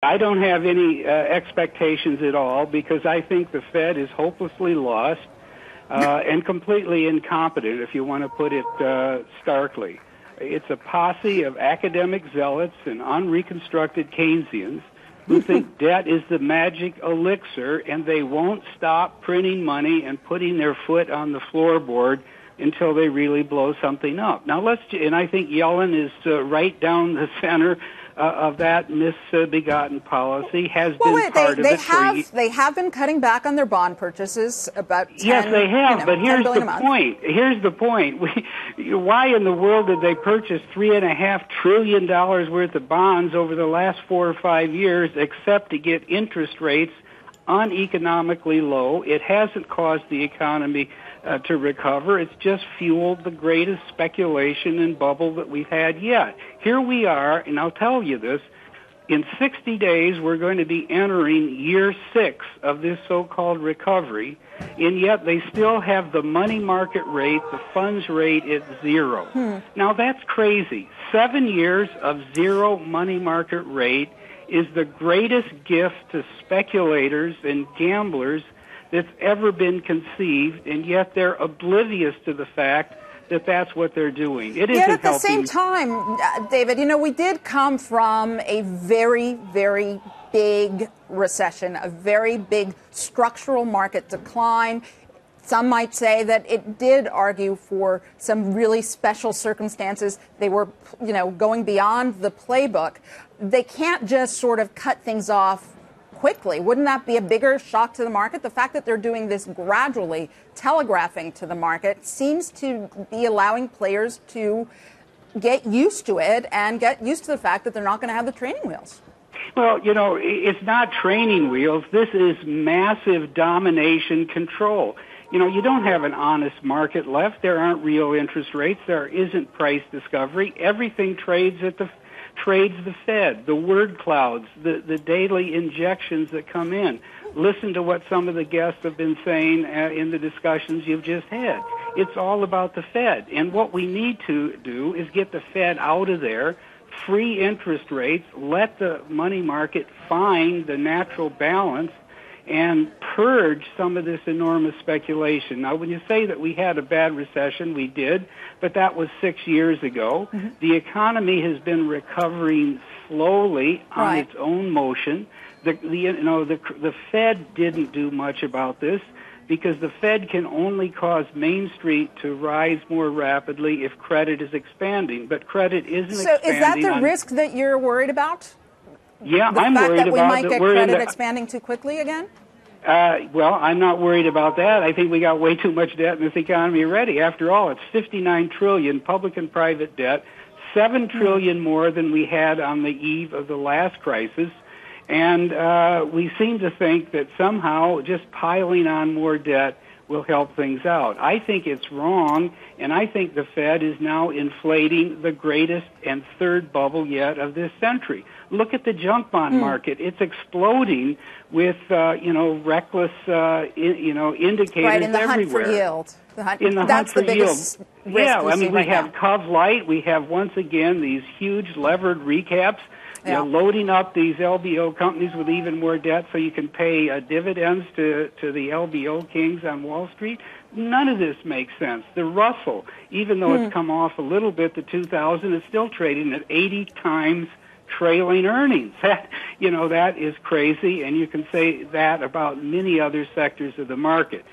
I don't have any expectations at all because I think the Fed is hopelessly lost and completely incompetent, if you want to put it starkly. It's a posse of academic zealots and unreconstructed Keynesians who think debt is the magic elixir, and they won't stop printing money and putting their foot on the floorboard until they really blow something up. Now and I think Yellen is right down the center of that misbegotten policy, has been part of it. They have been cutting back on their bond purchases about 10, yes, they have, but here's the point. Here's the point. Why in the world did they purchase $3.5 trillion worth of bonds over the last 4 or 5 years except to get interest rates uneconomically low? It hasn't caused the economy to recover. It's just fueled the greatest speculation and bubble that we've had yet. Here we are, and I'll tell you this, in 60 days we're going to be entering year 6 of this so-called recovery, and yet they still have the money market rate, the funds rate at 0. Now that's crazy. 7 years of 0 money market rate is the greatest gift to speculators and gamblers that's ever been conceived, and yet they're oblivious to the fact that that's what they're doing. It isn't Yet at the helping. same time, David, we did come from a very, very big recession, a very big structural market decline. Some might say that it did argue for some really special circumstances. They were, going beyond the playbook. They can't just sort of cut things off quickly. Wouldn't that be a bigger shock to the market? The fact that they're doing this gradually, telegraphing to the market, seems to be allowing players to get used to it and get used to the fact that they're not going to have the training wheels. Well, it's not training wheels. This is massive domination control. You don't have an honest market left. There aren't real interest rates. There isn't price discovery. Everything trades the Fed, the word clouds, the daily injections that come in. Listen to what some of the guests have been saying in the discussions you've just had. It's all about the Fed. And what we need to do is get the Fed out of there, free interest rates, let the money market find the natural balance, and purge some of this enormous speculation. Now, when you say that we had a bad recession, we did, but that was 6 years ago. The economy has been recovering slowly on its own motion. The Fed didn't do much about this because the Fed can only cause Main Street to rise more rapidly if credit is expanding, but credit isn't expanding. So is that the risk that you're worried about? Yeah, I'm worried about that we might get credit expanding too quickly again? Well, I'm not worried about that. I think we got way too much debt in this economy already. After all, it's $59 trillion, public and private debt, $7 trillion more than we had on the eve of the last crisis. And we seem to think that somehow just piling on more debt will help things out. I think it's wrong, and I think the Fed is now inflating the greatest and third bubble yet of this century. Look at the junk bond market. It's exploding with, reckless, indicators right, in the everywhere. Hunt for yield. That's the biggest yield. Yeah, we have now. Cov Light. We have, once again, these huge levered recaps. Loading up these LBO companies with even more debt so you can pay dividends to the LBO kings on Wall Street. None of this makes sense. The Russell, even though it's come off a little bit to 2,000, is still trading at 80 times trailing earnings. That is crazy, and you can say that about many other sectors of the market.